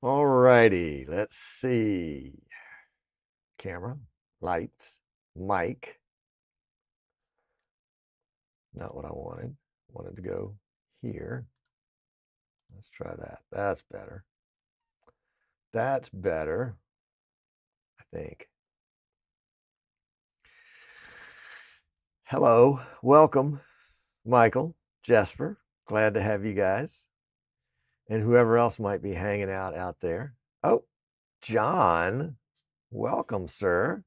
All righty, let's see. Camera, lights, mic. Not what I wanted. Wanted to go here. Let's try that. That's better. That's better, I think. Hello, welcome, Michael, Jesper. Glad to have you guys. And whoever else might be hanging out there. Oh, John, welcome, sir.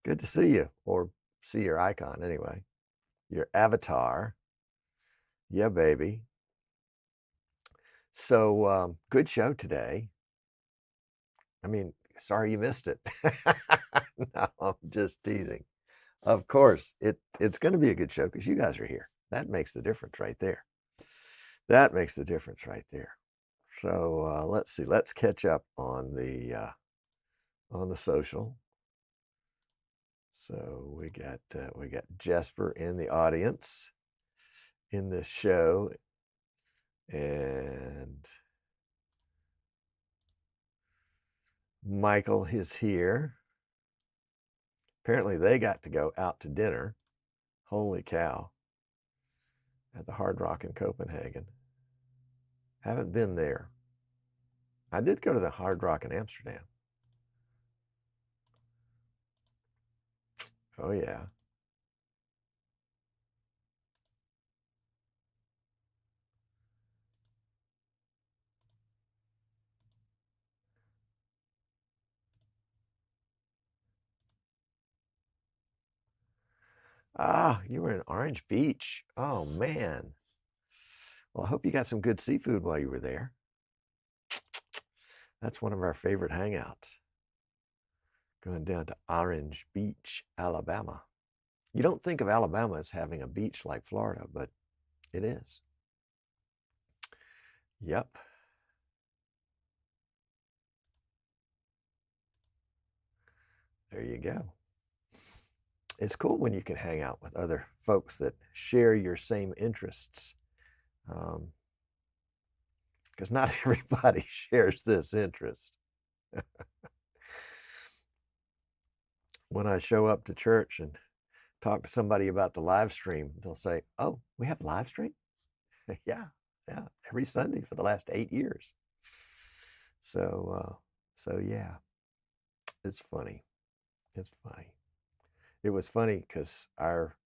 Good to see you, or see your icon anyway. Your avatar. Yeah, baby. So good show today. I mean, sorry you missed it. No, I'm just teasing. Of course, it's going to be a good show because you guys are here. That makes the difference right there. That makes the difference right there. So let's see. Let's catch up on the social. So we got Jesper in the audience in this show, and Michael is here. Apparently they got to go out to dinner. Holy cow. At the Hard Rock in Copenhagen. Haven't been there. I did go to the Hard Rock in Amsterdam. Oh yeah. Ah, you were in Orange Beach. Oh man. Well, I hope you got some good seafood while you were there. That's one of our favorite hangouts. Going down to Orange Beach, Alabama. You don't think of Alabama as having a beach like Florida, but it is. Yep. There you go. It's cool when you can hang out with other folks that share your same interests. Because not everybody shares this interest. When I show up to church and talk to somebody about the live stream, they'll say, "Oh, we have live stream?" Yeah, every Sunday for the last 8 years. So yeah, it's funny. It's funny. It was funny because our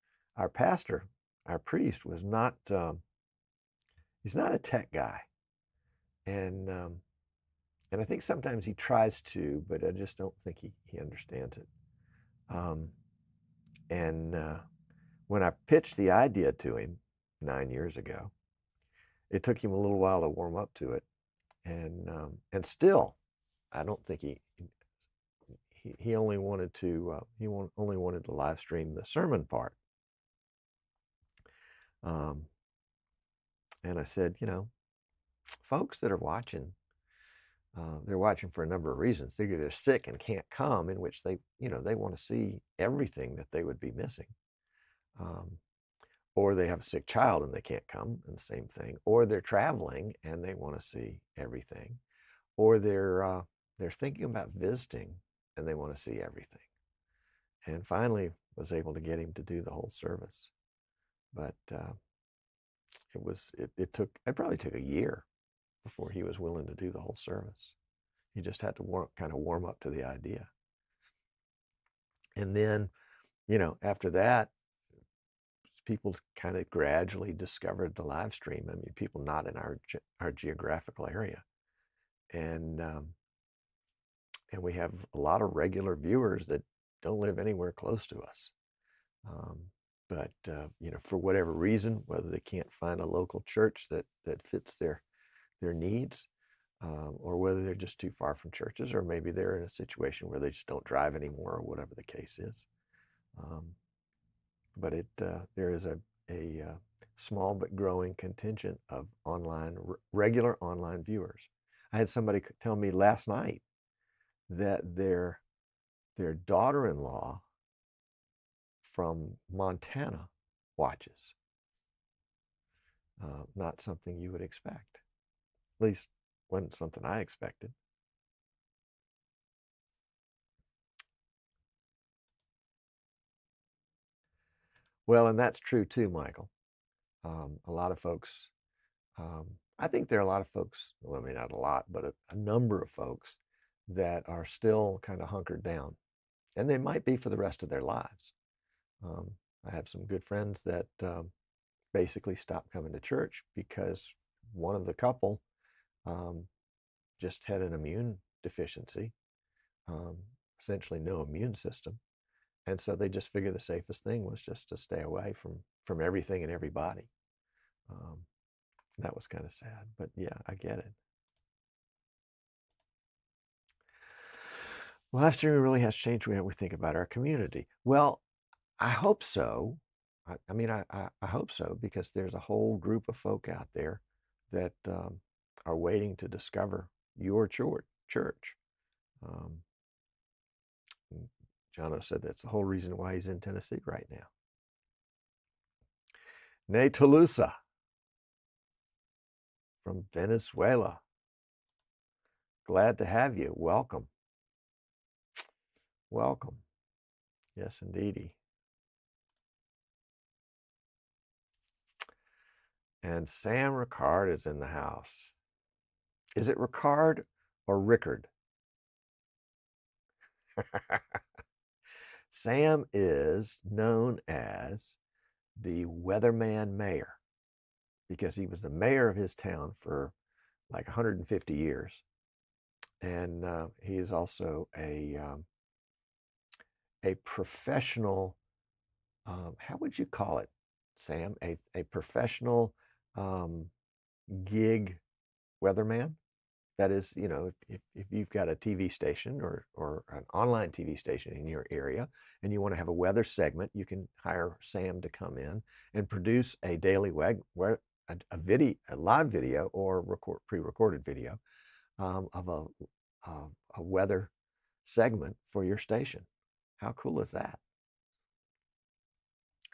pastor, our priest, was not. He's not a tech guy, and I think sometimes he tries to, but I just don't think he understands it. And when I pitched the idea to him 9 years ago, it took him a little while to warm up to it, and still, I don't think he only wanted to only wanted to live stream the sermon part. And I said, folks that are watching, they're watching for a number of reasons. They're either sick and can't come, in which they want to see everything that they would be missing. Or they have a sick child and they can't come, and the same thing. Or they're traveling and they want to see everything. Or they're thinking about visiting and they want to see everything. And finally was able to get him to do the whole service. But it probably took a year before he was willing to do the whole service. He just had to kind of warm up to the idea. And then, after that, people kind of gradually discovered the live stream. I mean, people not in our geographical area. And we have a lot of regular viewers that don't live anywhere close to us. But for whatever reason, whether they can't find a local church that fits their needs, or whether they're just too far from churches, or maybe they're in a situation where they just don't drive anymore, or whatever the case is. But there is a small but growing contingent of regular online viewers. I had somebody tell me last night that their daughter-in-law from Montana watches. Not something you would expect. At least wasn't something I expected. Well, and that's true too, Michael. A lot of folks, I think there are a lot of folks, well, I mean, not a lot, but a number of folks that are still kind of hunkered down, and they might be for the rest of their lives. I have some good friends that basically stopped coming to church because one of the couple just had an immune deficiency, essentially no immune system. And so they just figured the safest thing was just to stay away from everything and everybody. That was kind of sad, but yeah, I get it. Well, live streaming really has changed the way we think about our community. Well, I hope so. I mean, I hope so, because there's a whole group of folk out there that are waiting to discover your church. Jono said that's the whole reason why he's in Tennessee right now. Ne Tolusa from Venezuela. Glad to have you. Welcome. Welcome. Yes, indeedy. And Sam Ricard is in the house. Is it Ricard or Rickard? Sam is known as the Weatherman Mayor because he was the mayor of his town for like 150 years. And he is also a professional, how would you call it, Sam? A professional gig weatherman. That is, you know, if you've got a TV station or an online TV station in your area and you want to have a weather segment, you can hire Sam to come in and produce a daily a live video or pre-recorded video of a weather segment for your station. How cool is that?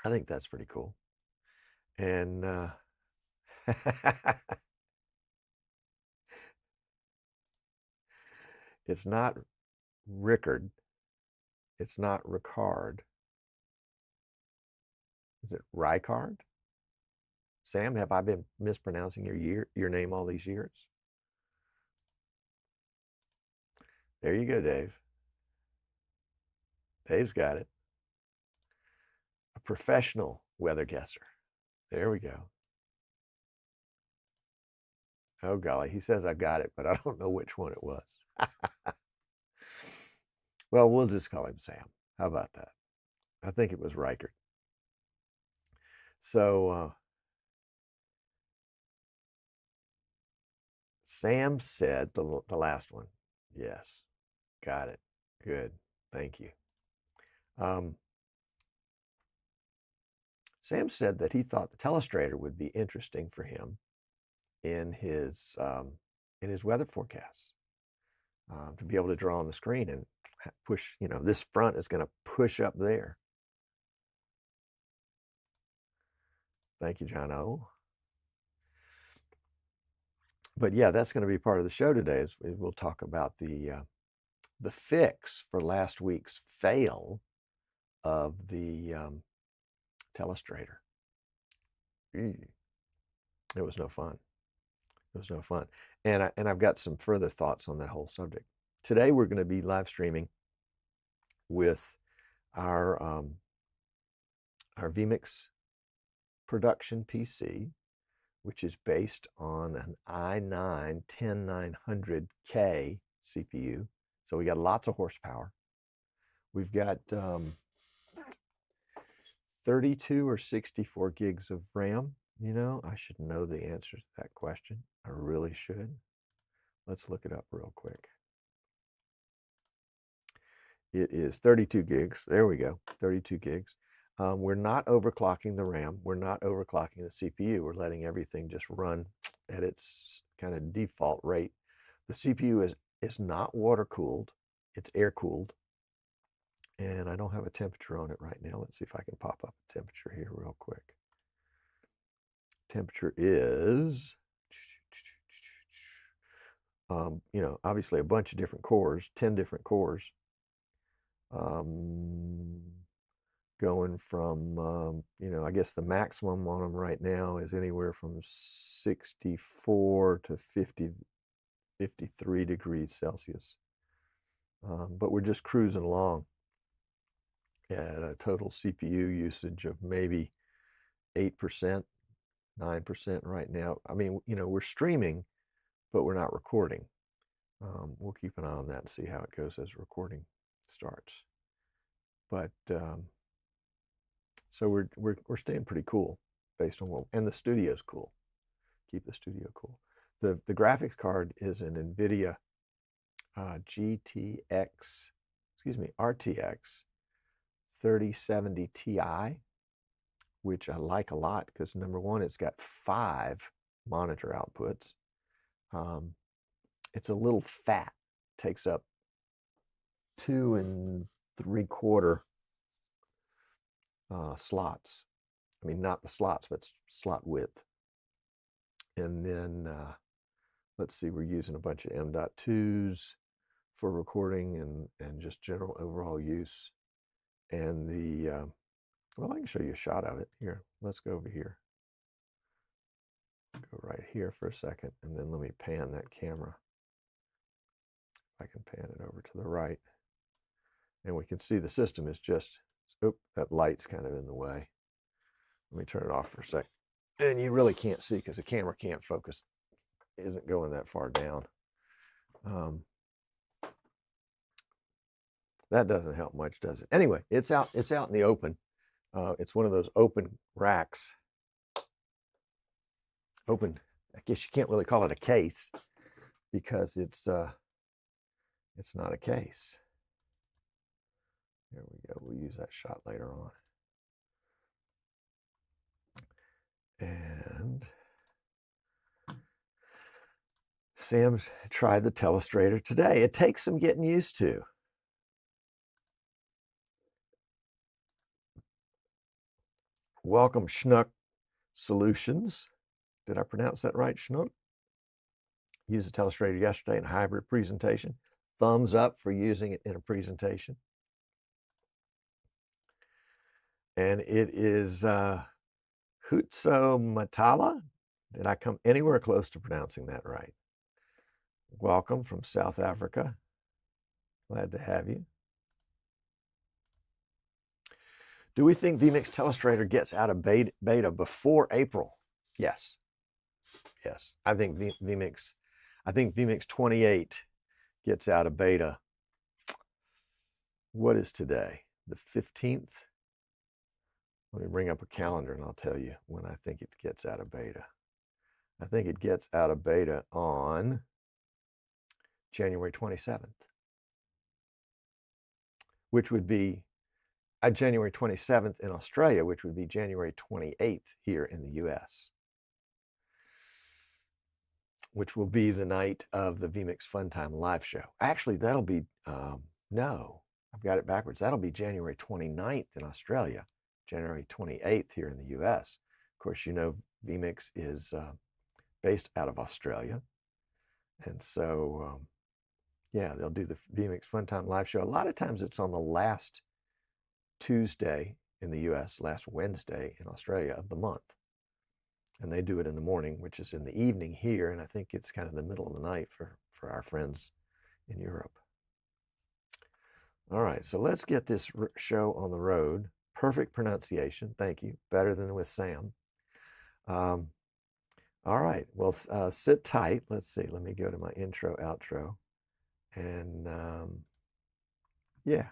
I think that's pretty cool. And it's not Rickard. It's not Ricard. Is it Ricard? Sam, have I been mispronouncing your name all these years? There you go, Dave. Dave's got it. A professional weather guesser. There we go. Oh, golly. He says I got it, but I don't know which one it was. Well, we'll just call him Sam. How about that? I think it was Riker. So Sam said the last one. Yes. Got it. Good. Thank you. Sam said that he thought the Telestrator would be interesting for him in his weather forecasts, to be able to draw on the screen and push, you know, this front is going to push up there. Thank you, John O. But yeah, that's going to be part of the show today. We'll talk about the fix for last week's fail of the Telestrator. It was no fun. It was no fun. And I've got some further thoughts on that whole subject. Today we're going to be live streaming with our vMix production PC, which is based on an i9 10900K CPU. So we got lots of horsepower. We've got 32 or 64 gigs of RAM. You know, I should know the answer to that question. I really should. Let's look it up real quick. It is 32 gigs. There we go, 32 gigs. We're not overclocking the RAM. We're not overclocking the CPU. We're letting everything just run at its kind of default rate. The CPU is not water cooled. It's air cooled. And I don't have a temperature on it right now. Let's see if I can pop up a temperature here real quick. Temperature is, obviously a bunch of different cores, 10 different cores. Going from, I guess the maximum on them right now is anywhere from 64 to 53 degrees Celsius. But we're just cruising along at a total CPU usage of maybe 8%, 9% right now. I mean, we're streaming, but we're not recording. We'll keep an eye on that and see how it goes as recording starts. But so we're staying pretty cool based on what, and the studio's cool. Keep the studio cool. The graphics card is an NVIDIA RTX 3070 Ti, which I like a lot because number one, it's got 5 monitor outputs. It's a little fat, takes up 2 3/4 slots. I mean, not the slots, but slot width. And then let's see, we're using a bunch of M.2s for recording and just general overall use. And well, I can show you a shot of it. Here, let's go over here. Go right here for a second, and then let me pan that camera. I can pan it over to the right. And we can see the system is just, that light's kind of in the way. Let me turn it off for a sec. And you really can't see because the camera can't focus, isn't going that far down. That doesn't help much, does it? Anyway, it's out in the open. It's one of those open racks. Open, I guess you can't really call it a case because it's not a case. There we go. We'll use that shot later on. And Sam's tried the Telestrator today. It takes some getting used to. Welcome, Schnook Solutions. Did I pronounce that right, Schnook? Used the Telestrator yesterday in a hybrid presentation. Thumbs up for using it in a presentation. And it is Hutso Matala. Did I come anywhere close to pronouncing that right? Welcome from South Africa. Glad to have you. Do we think vMix Telestrator gets out of beta before April? Yes. Yes. I think vMix 28 gets out of beta. What is today? The 15th? Let me bring up a calendar and I'll tell you when I think it gets out of beta. I think it gets out of beta on January 27th, which would be January 27th in Australia, which would be January 28th here in the US, which will be the night of the vMix Funtime live show. Actually, that'll be, no, I've got it backwards. That'll be January 29th in Australia, January 28th here in the US. Of course, you know, vMix is based out of Australia. And so, yeah, they'll do the vMix Funtime live show. A lot of times it's on the last Tuesday in the US, last Wednesday in Australia of the month. And they do it in the morning, which is in the evening here. And I think it's kind of the middle of the night for our friends in Europe. All right, so let's get this show on the road. Perfect pronunciation, thank you. Better than with Sam. All right, well, sit tight. Let's see, let me go to my intro, outro. And yeah,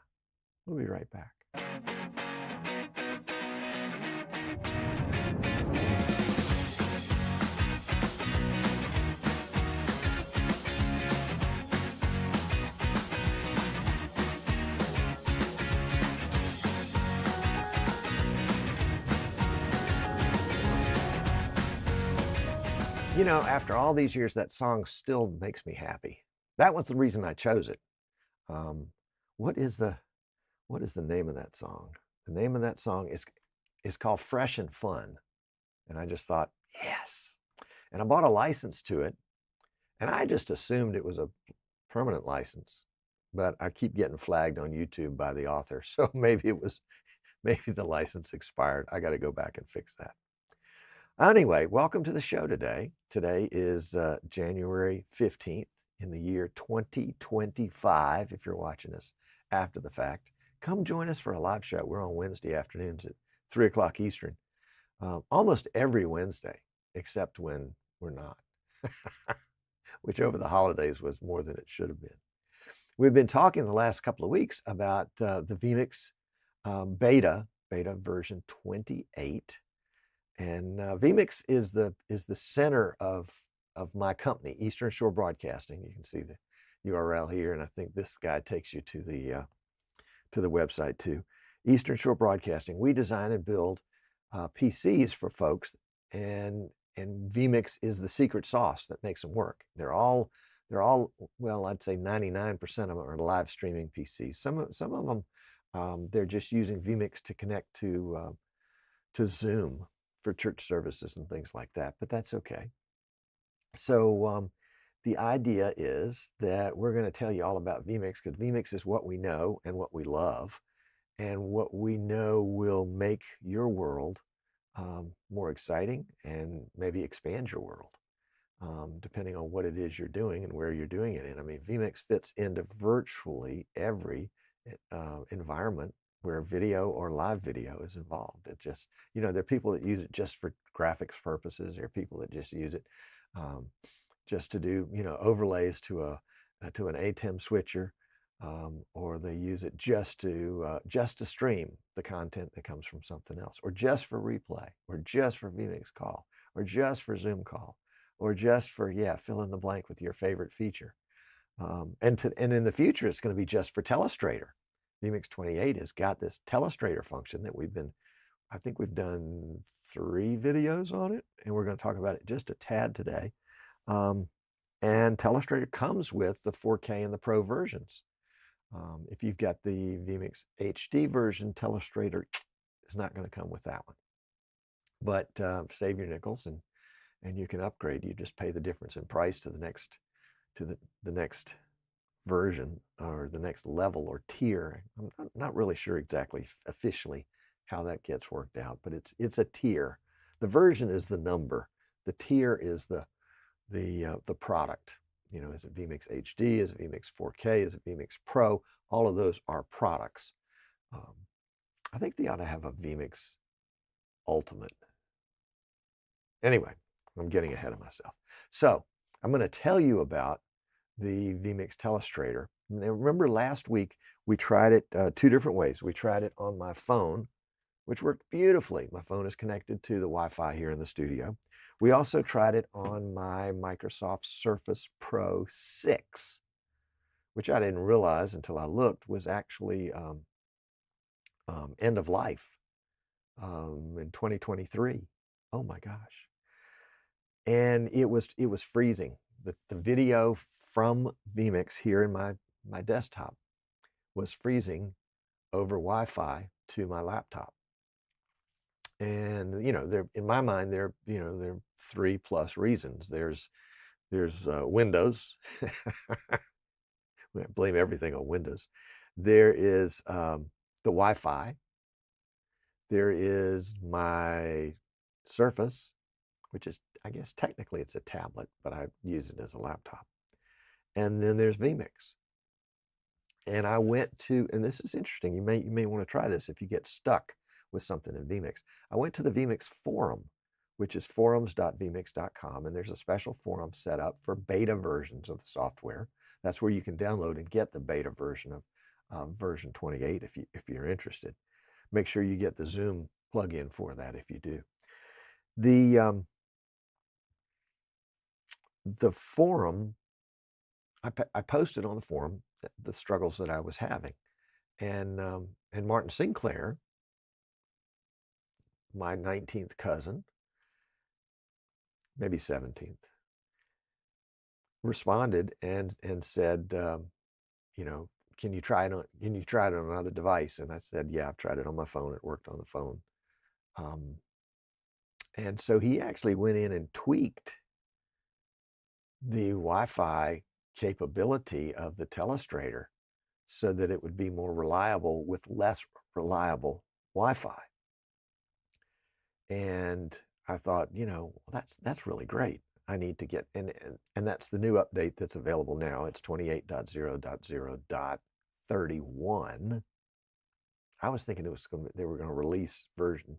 we'll be right back. You know, after all these years, that song still makes me happy. That was the reason I chose it. Um, what is the what is the name of that song? The name of that song is called Fresh and Fun. And I just thought, yes. And I bought a license to it, and I just assumed it was a permanent license. But I keep getting flagged on YouTube by the author. So maybe the license expired. I got to go back and fix that. Anyway, welcome to the show today. Today is January 15th in the year 2025. If you're watching us after the fact, come join us for a live show. We're on Wednesday afternoons at 3 o'clock Eastern, almost every Wednesday, except when we're not, which over the holidays was more than it should have been. We've been talking the last couple of weeks about the vMix beta version 28. And vMix is the center of my company, Eastern Shore Broadcasting. You can see the URL here, and I think this guy takes you to the website too. Eastern Shore Broadcasting. We design and build PCs for folks, and vMix is the secret sauce that makes them work. They're all well, I'd say 99% of them are live streaming PCs. Some of them they're just using vMix to connect to Zoom for church services and things like that, but that's okay. So the idea is that we're going to tell you all about vMix, because vMix is what we know and what we love, and what we know will make your world more exciting and maybe expand your world, depending on what it is you're doing and where you're doing it in. I mean, vMix fits into virtually every environment where video or live video is involved. It just, you know, there are people that use it just for graphics purposes. There are people that just use it just to do, you know, overlays to an ATEM switcher, or they use it just to stream the content that comes from something else, or just for replay, or just for vMix call, or just for Zoom call, or just for, fill in the blank with your favorite feature. And in the future, it's going to be just for Telestrator. vMix 28 has got this Telestrator function that I think we've done 3 videos on it, and we're going to talk about it just a tad today. And Telestrator comes with the 4K and the Pro versions. If you've got the vMix HD version, Telestrator is not going to come with that one. But save your nickels, and you can upgrade. You just pay the difference in price to the next version, or the next level or tier. I'm not really sure exactly officially how that gets worked out, but it's a tier. The version is the number. The tier is the product. You know, is it vMix HD? Is it vMix 4K? Is it vMix Pro? All of those are products. I think they ought to have a vMix Ultimate. Anyway, I'm getting ahead of myself. So I'm going to tell you about the vMix Telestrator. Now, remember last week we tried it 2 different ways. We tried it on my phone, which worked beautifully. My phone is connected to the Wi-Fi here in the studio. We also tried it on my Microsoft Surface Pro 6, which I didn't realize until I looked was actually end of life in 2023. Oh my gosh. And it was freezing. The video from vMix here in my desktop was freezing over Wi-Fi to my laptop. And, you know, in my mind, there are 3+ reasons. There's Windows. We blame everything on Windows. There is the Wi-Fi. There is my Surface, which is, I guess technically it's a tablet, but I use it as a laptop. And then there's vMix. And I went to, and this is interesting, you may want to try this if you get stuck with something in vMix. I went to the vMix forum, which is forums.vmix.com, and there's a special forum set up for beta versions of the software. That's where you can download and get the beta version of version 28 if you're interested. Make sure you get the Zoom plugin for that if you do. The forum, I posted on the forum the struggles that I was having, and Martin Sinclair, my 19th cousin, maybe 17th, responded and said, you know, can you try it on another device? And I said, yeah, I've tried it on my phone. It worked on the phone. Um, and so he actually went in and tweaked the Wi-Fi capability of the Telestrator so that it would be more reliable with less reliable Wi-Fi. And I thought, that's really great. I need to get, and that's the new update that's available now. It's 28.0.0.31. I was thinking they were going to release version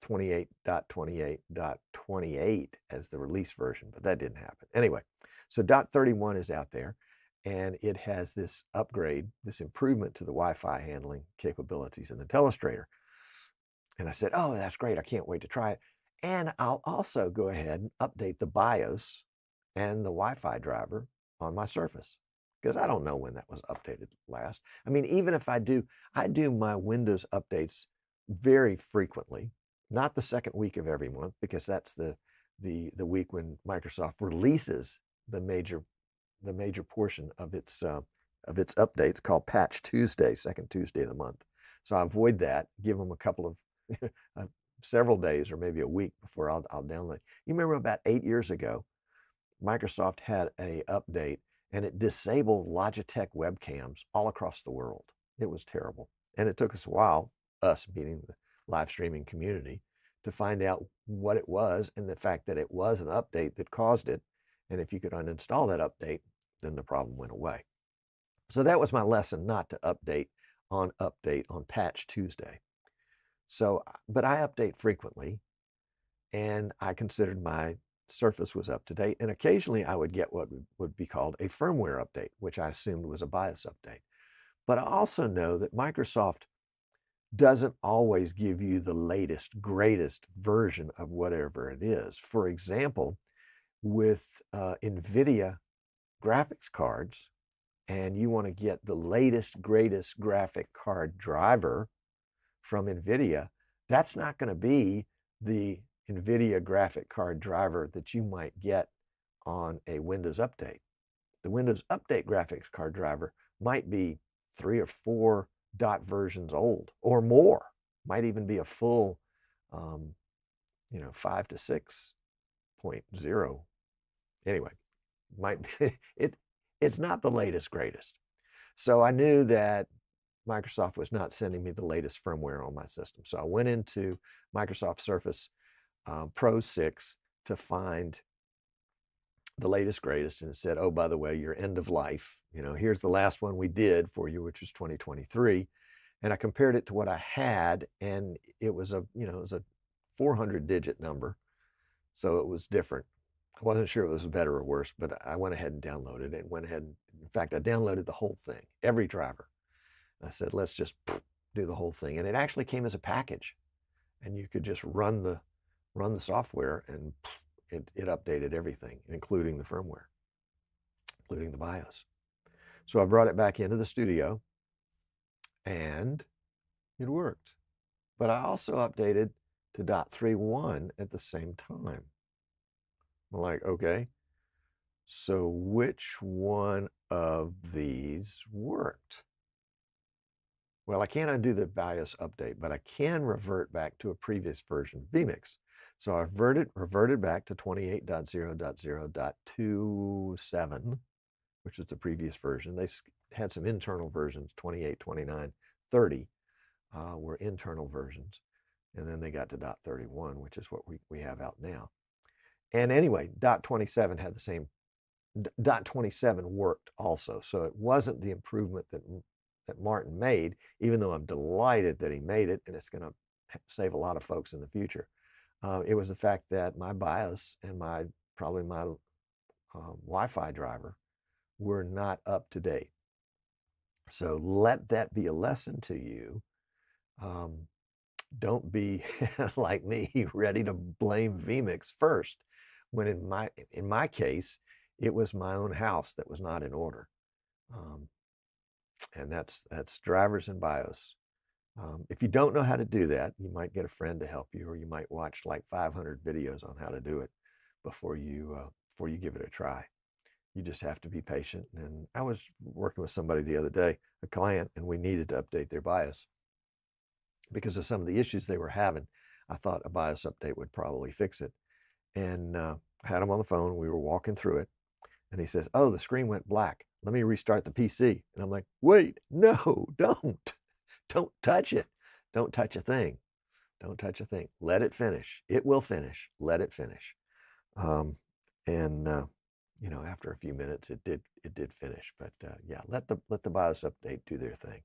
28.28.28 as the release version, but that didn't happen. Anyway, so .31 is out there, and it has this upgrade, this improvement to the Wi-Fi handling capabilities in the Telestrator. And I said, oh, that's great. I can't wait to try it. And I'll also go ahead and update the BIOS and the Wi-Fi driver on my Surface, because I don't know when that was updated last. I mean, even if I do my Windows updates very frequently, not the second week of every month, because that's the week when Microsoft releases the major portion of its updates, called Patch Tuesday, second Tuesday of the month. So I avoid that, give them a couple of several days or maybe a week before I'll download. You remember about 8 years ago, Microsoft had a update and it disabled Logitech webcams all across the world. It was terrible. And it took us a while, us meaning the live streaming community, to find out what it was and the fact that it was an update that caused it. And if you could uninstall that update, then the problem went away. So that was my lesson, not to update on Patch Tuesday. So, but I update frequently, and I considered my Surface was up to date, and occasionally I would get what would be called a firmware update, which I assumed was a BIOS update. But I also know that Microsoft doesn't always give you the latest, greatest version of whatever it is. For example, with NVIDIA graphics cards, and you want to get the latest, greatest graphic card driver from NVIDIA, that's not going to be the NVIDIA graphic card driver that you might get on a Windows Update. The Windows Update graphics card driver might be 3 or 4 dot versions old or more. Might even be a full, 5 to 6.0. Anyway, might be it's not the latest, greatest. So I knew that Microsoft was not sending me the latest firmware on my system. So I went into Microsoft Surface Pro 6 to find the latest, greatest, and it said, oh, by the way, your end of life, here's the last one we did for you, which was 2023. And I compared it to what I had, and it was a 400-digit number. So it was different. I wasn't sure it was better or worse, but I went ahead and downloaded it. In fact, I downloaded the whole thing, every driver. I said, let's just do the whole thing. And it actually came as a package, and you could just run the software, and it updated everything, including the firmware, including the BIOS. So I brought it back into the studio, and it worked. But I also updated to .31 at the same time. I'm like, okay, so which one of these worked? Well, I can't undo the BIOS update, but I can revert back to a previous version of vMix. So I reverted back to 28.0.0.27, which is the previous version. They had some internal versions, 28, 29, 30 were internal versions. And then they got to .31, which is what we have out now. And anyway, .27 had the same, .27 worked also. So it wasn't the improvement that Martin made, even though I'm delighted that he made it, and it's going to save a lot of folks in the future. It was the fact that my BIOS and probably my Wi-Fi driver were not up to date. So let that be a lesson to you. Don't be like me, ready to blame vMix first, when in my case, it was my own house that was not in order. And that's drivers and BIOS. If you don't know how to do that, you might get a friend to help you, or you might watch like 500 videos on how to do it before you give it a try. You just have to be patient. And I was working with somebody the other day, a client, and we needed to update their BIOS because of some of the issues they were having. I thought a BIOS update would probably fix it. And I had him on the phone. We were walking through it. And he says, oh, the screen went black. Let me restart the PC. And I'm like, wait, no, don't. Don't touch it. Don't touch a thing. Don't touch a thing. Let it finish. It will finish. Let it finish. You know, after a few minutes, it did finish. But yeah, let the BIOS update do their thing.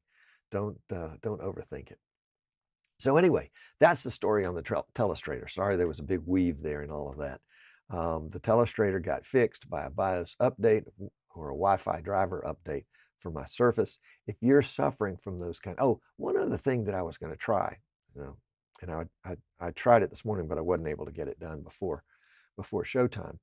Don't overthink it. So anyway, that's the story on the Telestrator. Sorry, there was a big weave there in all of that. The Telestrator got fixed by a BIOS update or a Wi-Fi driver update for my Surface. If you're suffering from those one other thing that I was going to try, you know, and I tried it this morning, but I wasn't able to get it done before showtime,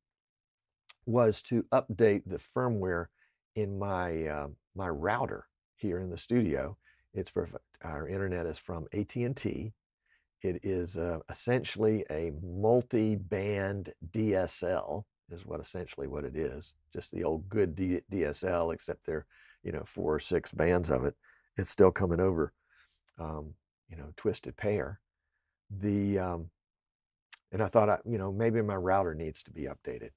was to update the firmware in my my router here in the studio. It's perfect. Our internet is from AT&T. It is essentially a multi-band DSL is essentially what it is. Just the old good DSL, except there, you know, 4 or 6 bands of it. It's still coming over, you know, twisted pair. And I thought, you know, maybe my router needs to be updated.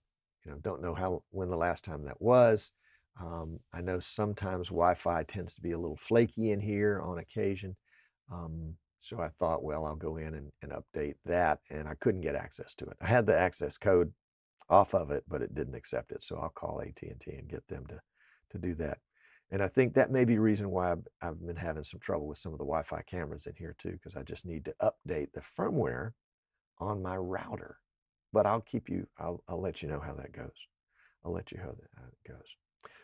You know, don't know when the last time that was. I know sometimes Wi-Fi tends to be a little flaky in here on occasion. So I thought, well, I'll go in and update that, and I couldn't get access to it. I had the access code off of it, but it didn't accept it. So I'll call AT&T and get them to do that. And I think that may be the reason why I've been having some trouble with some of the Wi-Fi cameras in here too, because I just need to update the firmware on my router. But I'll let you know how that goes. I'll let you know how that goes.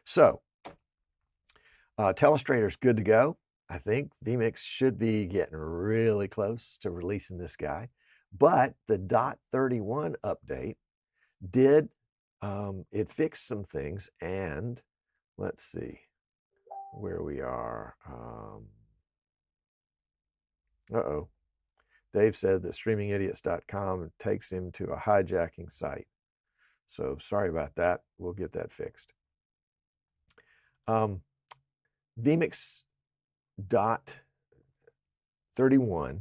So Telestrator's good to go. I think vMix should be getting really close to releasing this guy. But the .31 update did, it fixed some things. And let's see where we are. Dave said that streamingidiots.com takes him to a hijacking site. So sorry about that. We'll get that fixed. vMix .31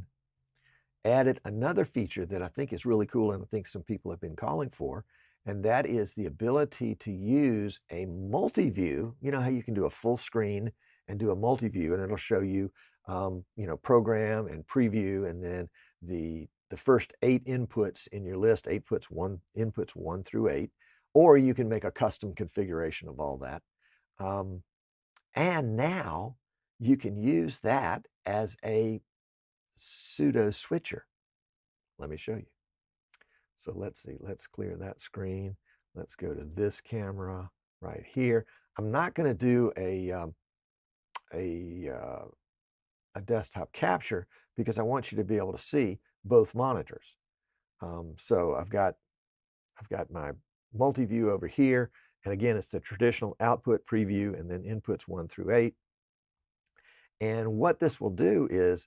added another feature that I think is really cool and I think some people have been calling for, and that is the ability to use a multi-view. You know how you can do a full screen and do a multi-view, and it'll show you, you know, program and preview, and then the first 8 inputs in your list, inputs 1 through 8, or you can make a custom configuration of all that. And now you can use that as a pseudo switcher. Let me show you. So let's see, let's clear that screen. Let's go to this camera right here. I'm not going to do a desktop capture because I want you to be able to see both monitors. So I've got my multi-view over here, and again, it's the traditional output preview and then inputs 1 through 8. And what this will do is,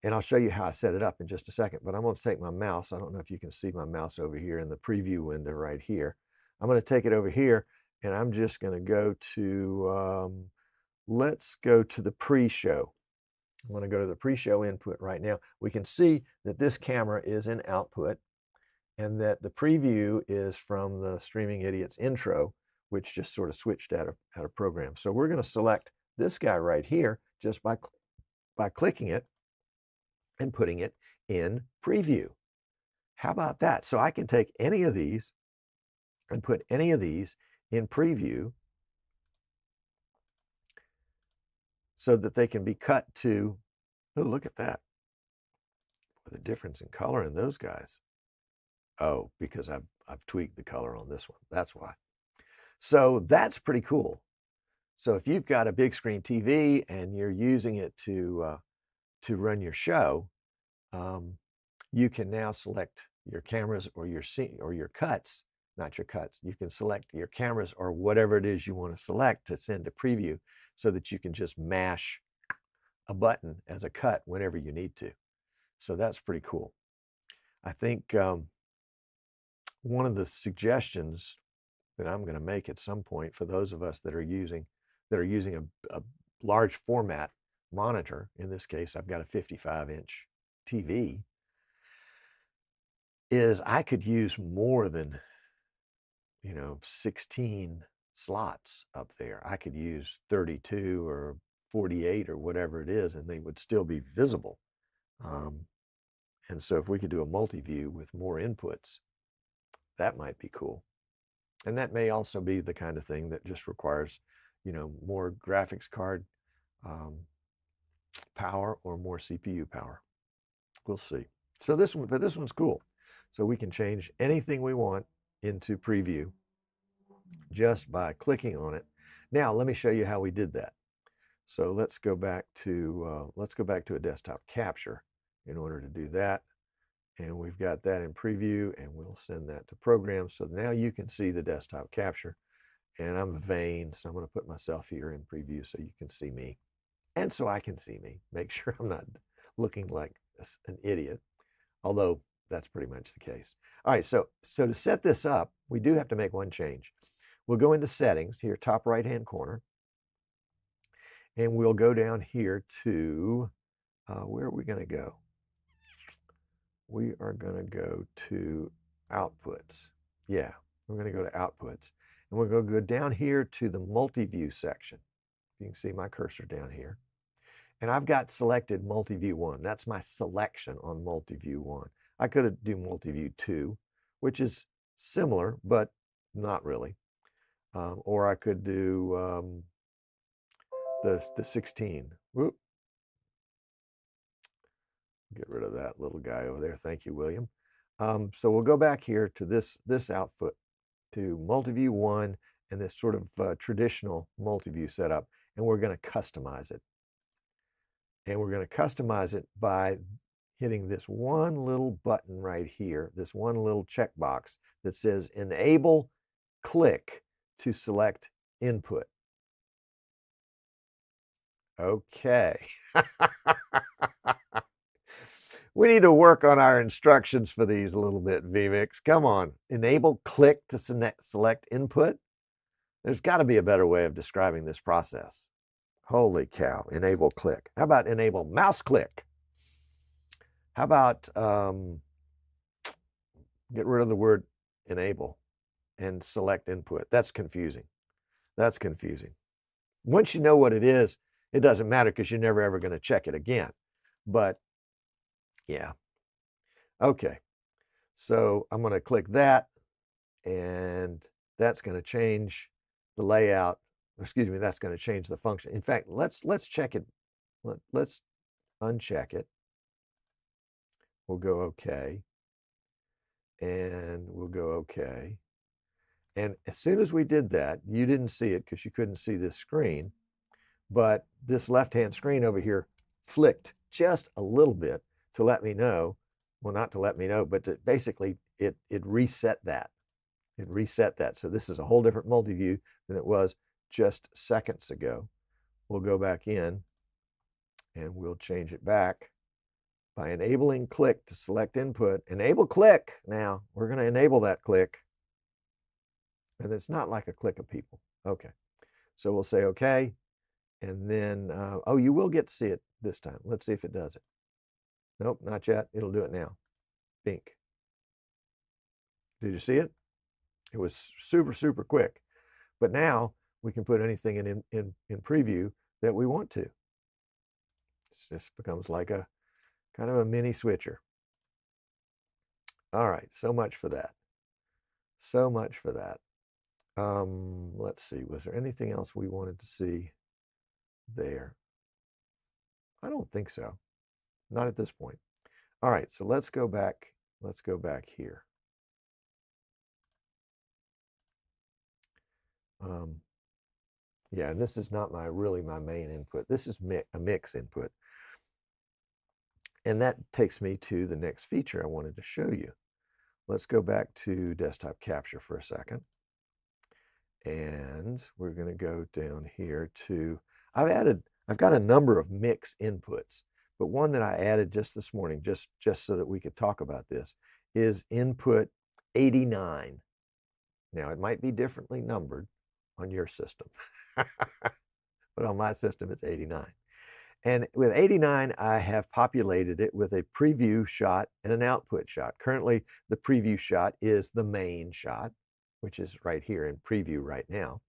and I'll show you how I set it up in just a second, but I'm going to take my mouse. I don't know if you can see my mouse over here in the preview window right here. I'm going to take it over here, and I'm just going to go to, let's go to the pre-show. I'm going to go to the pre-show input right now. We can see that this camera is in output and that the preview is from the Streaming Idiots intro, which just sort of switched out of program. So we're going to select this guy right here just by clicking it and putting it in preview. How about that? So I can take any of these and put any of these in preview so that they can be cut to, oh, look at that. The difference in color in those guys. Oh, because I've tweaked the color on this one. That's why. So that's pretty cool. So if you've got a big screen TV and you're using it to run your show, you can now select your cameras or your cuts, not your cuts. You can select your cameras or whatever it is you want to select to send to preview so that you can just mash a button as a cut whenever you need to. So that's pretty cool. I think one of the suggestions that I'm going to make at some point for those of us that are using a large format monitor. In this case, I've got a 55-inch TV, is I could use more than 16 slots up there. I could use 32 or 48 or whatever it is, and they would still be visible. And so if we could do a multi-view with more inputs, that might be cool. And that may also be the kind of thing that just requires, more graphics card power or more CPU power. We'll see. So this one's cool. So we can change anything we want into preview just by clicking on it. Now let me show you how we did that. So let's go back to a desktop capture in order to do that. And we've got that in preview, and we'll send that to programs. So now you can see the desktop capture. And I'm vain, so I'm going to put myself here in preview so you can see me. And so I can see me. Make sure I'm not looking like an idiot, although that's pretty much the case. All right, so to set this up, we do have to make one change. We'll go into settings here, top right-hand corner, and we'll go down here to, where are we going to go? We are going to go to outputs. Yeah, we're going to go to outputs. And we're going to go down here to the Multiview section. You can see my cursor down here. And I've got selected Multiview 1. That's my selection on Multiview 1. I could do Multiview 2, which is similar, but not really. Or I could do the 16. Whoop. Get rid of that little guy over there. Thank you, William. So we'll go back here to this output, to Multiview 1 and this sort of traditional Multiview setup, and we're going to customize it. And we're going to customize it by hitting this one little button right here, this one little checkbox that says Enable Click to select input. Okay. We need to work on our instructions for these a little bit, vMix. Come on. Enable click to select input. There's got to be a better way of describing this process. Holy cow. Enable click. How about enable mouse click? How about get rid of the word enable and select input? That's confusing. That's confusing. Once you know what it is, it doesn't matter because you're never ever going to check it again. But yeah. Okay. So I'm going to click that, and that's going to change the layout. Excuse me, that's going to change the function. In fact, let's check it. Let's uncheck it. We'll go OK. And we'll go OK. And as soon as we did that, you didn't see it because you couldn't see this screen, but this left-hand screen over here flicked just a little bit to let me know, well, not to let me know, but to basically it reset that. It reset that. So this is a whole different multi-view than it was just seconds ago. We'll go back in and we'll change it back by enabling click to select input. Enable click. Now we're going to enable that click. And it's not like a click of people. Okay. So we'll say okay. And then, oh, you will get to see it this time. Let's see if it does it. Nope, not yet. It'll do it now. Bink. Did you see it? It was super, super quick. But now we can put anything in preview that we want to. It just becomes like a kind of a mini switcher. All right, so much for that. So much for that. Let's see, was there anything else we wanted to see there? I don't think so. Not at this point. All right, so let's go back. Let's go back here. Yeah, and this is not really my main input. This is a mix input. And that takes me to the next feature I wanted to show you. Let's go back to desktop capture for a second. And we're going to go down here to, I've got a number of mix inputs, but one that I added just this morning, just so that we could talk about this, is input 89. Now, it might be differently numbered on your system, but on my system, it's 89. And with 89, I have populated it with a preview shot and an output shot. Currently, the preview shot is the main shot, which is right here in preview right now.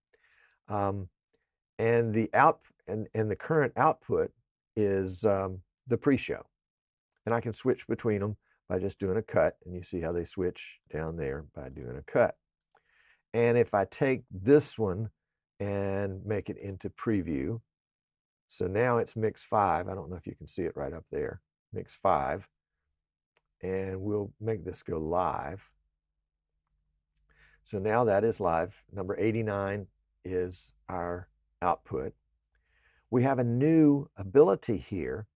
And the current output is the pre-show. And I can switch between them by just doing a cut. And you see how they switch down there by doing a cut. And if I take this one and make it into preview, so now it's mix 5. I don't know if you can see it right up there, mix 5. And we'll make this go live. So now that is live. Number 89 is our output. We have a new ability here.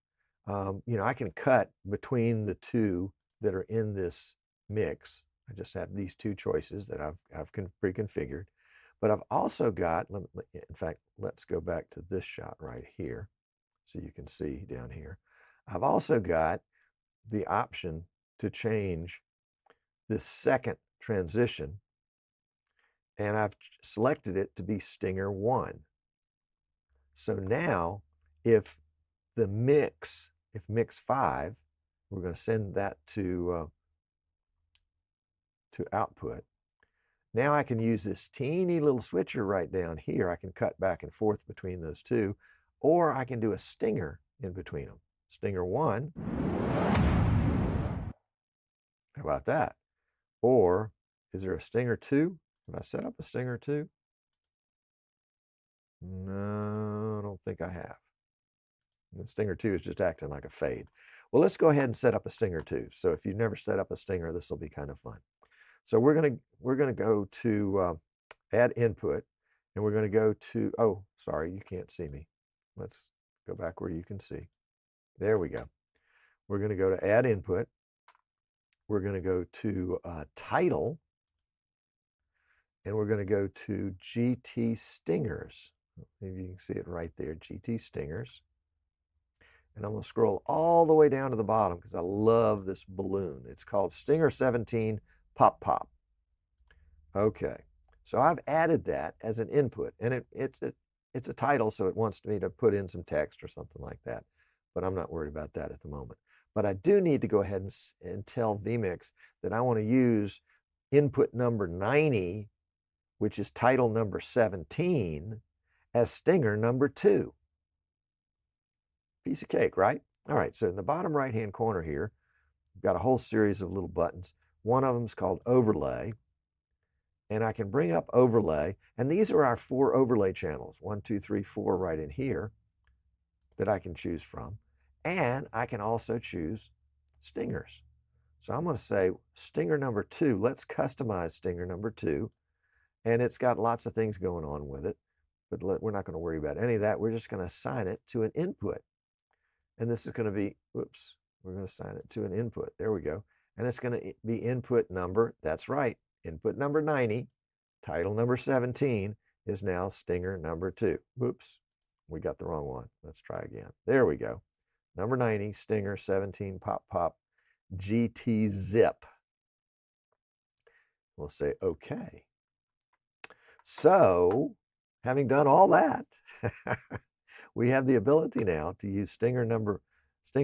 I can cut between the two that are in this mix. I just have these two choices that I've pre-configured. But I've also got, in fact, let's go back to this shot right here so you can see down here. I've also got the option to change this second transition, and I've selected it to be Stinger 1. So now if mix 5, we're going to send that to output. Now I can use this teeny little switcher right down here. I can cut back and forth between those two, or I can do a stinger in between them. Stinger 1. How about that? Or is there a stinger 2? Have I set up a stinger 2? No, I don't think I have. The stinger 2 is just acting like a fade. Well, let's go ahead and set up a stinger 2. So if you've never set up a stinger, this will be kind of fun. So we're gonna go to add input, and we're gonna go to, oh, sorry, you can't see me. Let's go back where you can see. There we go. We're gonna go to add input. We're gonna go to title, and we're gonna go to GT Stingers. Maybe you can see it right there, GT Stingers. And I'm gonna scroll all the way down to the bottom because I love this balloon. It's called Stinger 17 Pop Pop. Okay, so I've added that as an input, and it's a title, so it wants me to put in some text or something like that, but I'm not worried about that at the moment. But I do need to go ahead and tell vMix that I want to use input number 90, which is title number 17, as stinger number 2. Piece of cake, right? All right, so in the bottom right-hand corner here, we've got a whole series of little buttons. One of them is called Overlay, and I can bring up Overlay, and these are our 4 overlay channels, 1, 2, 3, 4 right in here that I can choose from. And I can also choose stingers. So I'm going to say stinger number 2. Let's customize stinger number 2. And it's got lots of things going on with it, but we're not going to worry about any of that. We're just going to assign it to an input. And this is going to be, whoops, we're going to assign it to an input. There we go. And it's going to be input number, that's right, input number 90, title number 17 is now stinger number 2. Whoops, we got the wrong one. Let's try again. There we go. Number 90, stinger 17 pop pop GT zip. We'll say okay. So, having done all that, we have the ability now to use stinger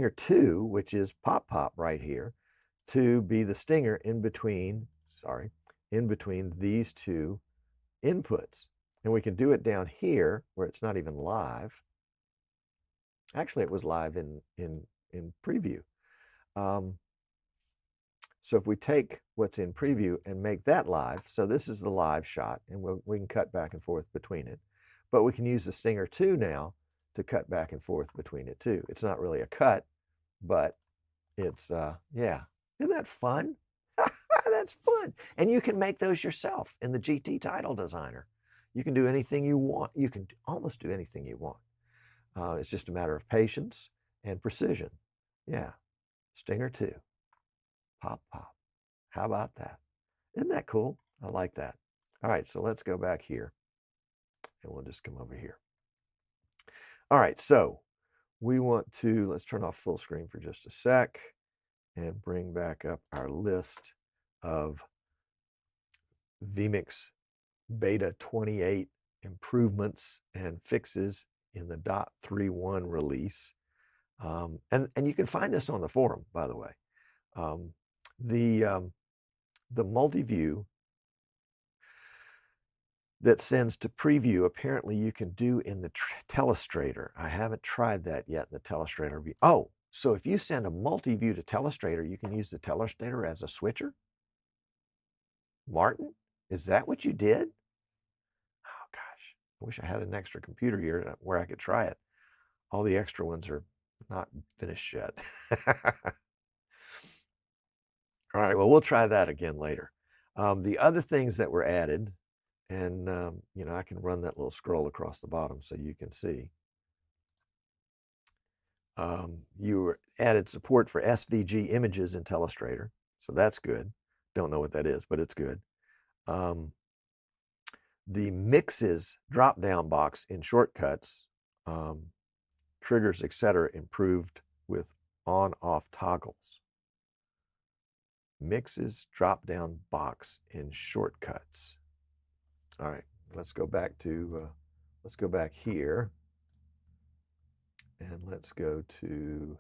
2, which is pop pop right here, to be the stinger in between these two inputs. And we can do it down here where it's not even live. Actually, it was live in preview. So if we take what's in preview and make that live, so this is the live shot, and we can cut back and forth between it. But we can use the stinger 2 now to cut back and forth between it too. It's not really a cut, but it's, yeah. Isn't that fun? That's fun. And you can make those yourself in the GT Title Designer. You can do anything you want. You can almost do anything you want. It's just a matter of patience and precision. Yeah, stinger 2, pop, pop. How about that? Isn't that cool? I like that. All right, so let's go back here, and we'll just come over here. All right, so we want to, let's turn off full screen for just a sec and bring back up our list of vMix Beta 28 improvements and fixes in the .3.1 release. And you can find this on the forum, by the way. The Multiview that sends to preview, apparently you can do in the Telestrator. I haven't tried that yet in the Telestrator. Oh, so if you send a Multiview to Telestrator, you can use the Telestrator as a switcher? Martin, is that what you did? Oh gosh, I wish I had an extra computer here where I could try it. All the extra ones are not finished yet. All right, well, we'll try that again later. The other things that were added, and you know, I can run that little scroll across the bottom so you can see. You added support for SVG images in Telestrator, so that's good. Don't know what that is, but it's good. The mixes drop-down box in shortcuts, triggers, etc., improved with on-off toggles. Mixes drop-down box in shortcuts. All right, let's go back here, and let's go to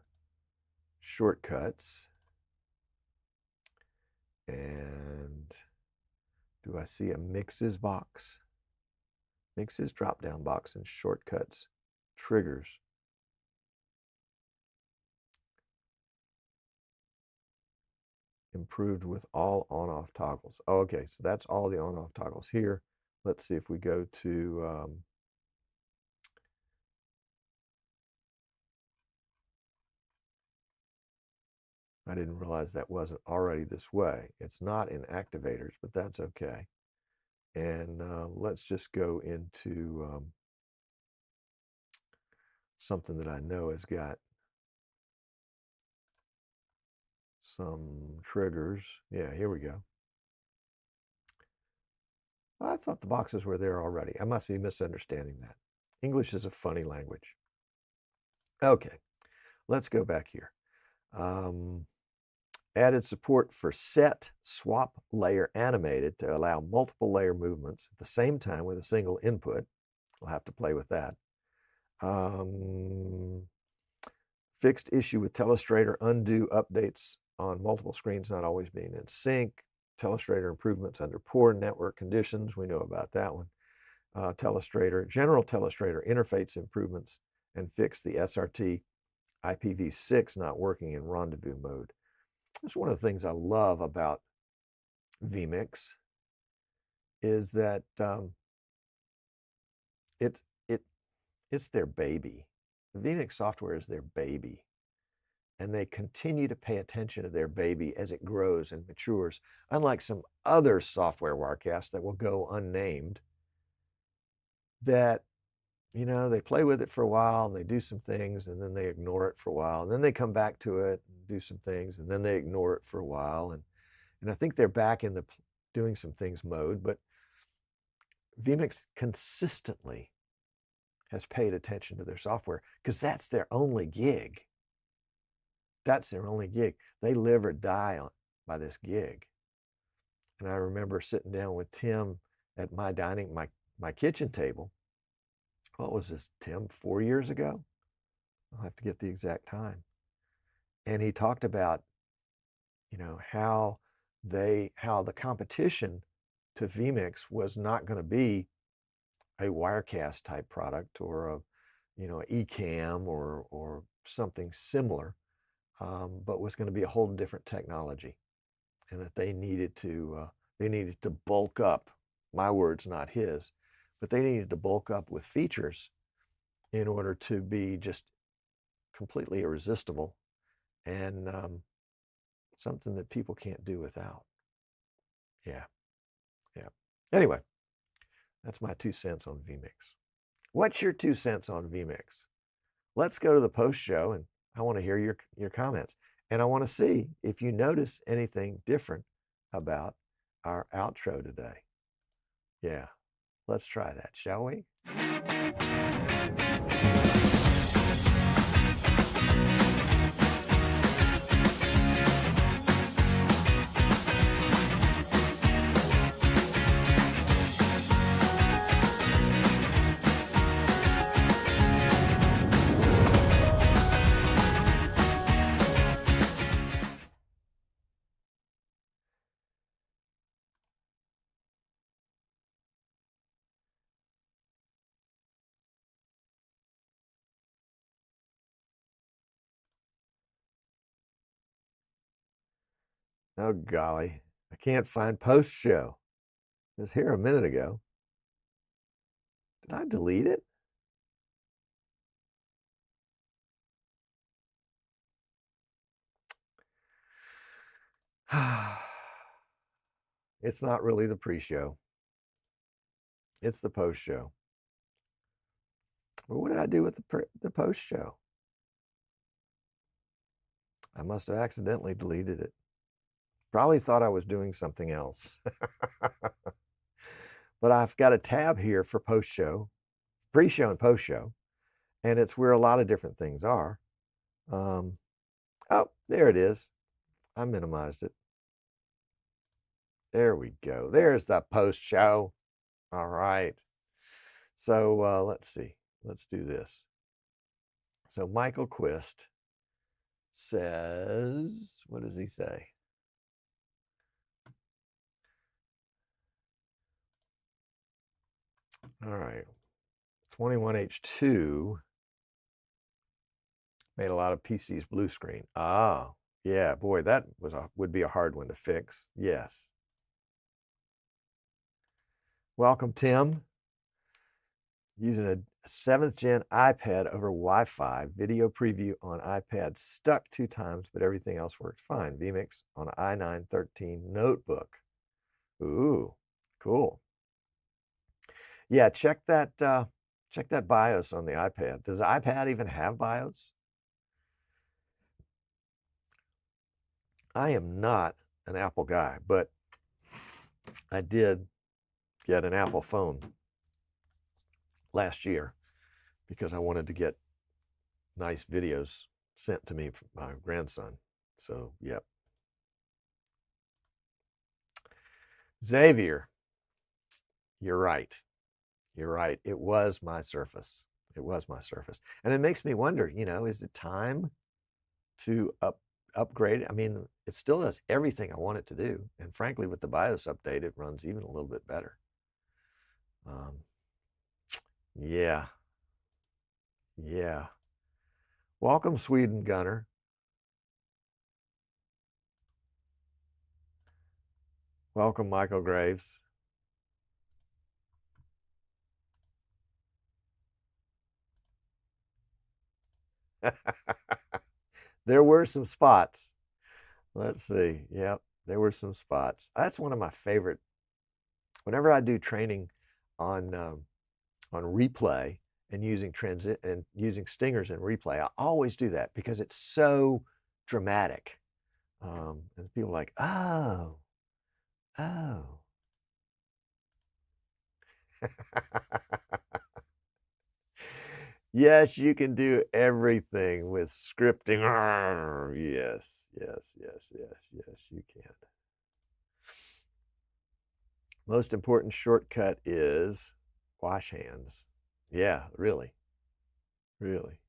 shortcuts. And do I see a mixes box? Mixes drop-down box in shortcuts, triggers. Improved with all on-off toggles. Oh, okay, so that's all the on-off toggles here. Let's see if we go to I didn't realize that wasn't already this way. It's not in activators, but that's okay. And let's just go into something that I know has got some triggers. Yeah, here we go. I thought the boxes were there already. I must be misunderstanding that. English is a funny language. Okay, let's go back here. Added support for set swap layer animated to allow multiple layer movements at the same time with a single input. We'll have to play with that. Fixed issue with Telestrator undo updates on multiple screens not always being in sync. Telestrator improvements under poor network conditions. We know about that one. General Telestrator interface improvements and fix the SRT IPv6 not working in rendezvous mode. That's one of the things I love about vMix is that it's their baby. The vMix software is their baby, and they continue to pay attention to their baby as it grows and matures, unlike some other software Wirecasts that will go unnamed, that, you know, they play with it for a while and they do some things and then they ignore it for a while, and then they come back to it and do some things and then they ignore it for a while, and I think they're back in the doing some things mode. But vMix consistently has paid attention to their software because that's their only gig. That's their only gig. They live or die by this gig. And I remember sitting down with Tim at my kitchen table. What was this, Tim, 4 years ago? I'll have to get the exact time. And he talked about, you know, how the competition to vMix was not going to be a Wirecast type product or a, you know, eCam or something similar, but was going to be a whole different technology, and that they needed to bulk up. My words, not his, but they needed to bulk up with features in order to be just completely irresistible and something that people can't do without. Yeah. Anyway, that's my 2 cents on vMix. What's your 2 cents on vMix? Let's go to the post show, and I want to hear your comments. And I want to see if you notice anything different about our outro today. Yeah, let's try that, shall we? Oh, golly. I can't find post show. It was here a minute ago. Did I delete it? It's not really the pre-show. It's the post show. Well, what did I do with the post show? I must have accidentally deleted it. Probably thought I was doing something else. But I've got a tab here for post show, pre-show and post show, and it's where a lot of different things are. Oh, there it is. I minimized it. There we go. There's the post show. All right. So let's see. Let's do this. So Michael Quist says, what does he say? All right. 21H2 made a lot of PCs blue screen. Ah, yeah, boy, that would be a hard one to fix. Yes. Welcome, Tim. Using a 7th gen iPad over Wi-Fi, video preview on iPad stuck 2 times, but everything else worked fine. vMix on an i9-13 notebook. Ooh, cool. Yeah, check that BIOS on the iPad. Does the iPad even have BIOS? I am not an Apple guy, but I did get an Apple phone last year because I wanted to get nice videos sent to me from my grandson. So, yep. Xavier, you're right. You're right. It was my Surface. It was my Surface. And it makes me wonder, is it time to upgrade it? I mean, it still does everything I want it to do. And frankly, with the BIOS update, it runs even a little bit better. Yeah. Yeah. Welcome, Sweden Gunner. Welcome, Michael Graves. There were some spots. Let's see. Yep, there were some spots. That's one of my favorite. Whenever I do training on replay and using transit and using stingers in replay, I always do that because it's so dramatic. And people are like, oh. Yes, you can do everything with scripting. Yes, yes, yes, yes, yes, you can. Most important shortcut is wash hands. Yeah, really, really.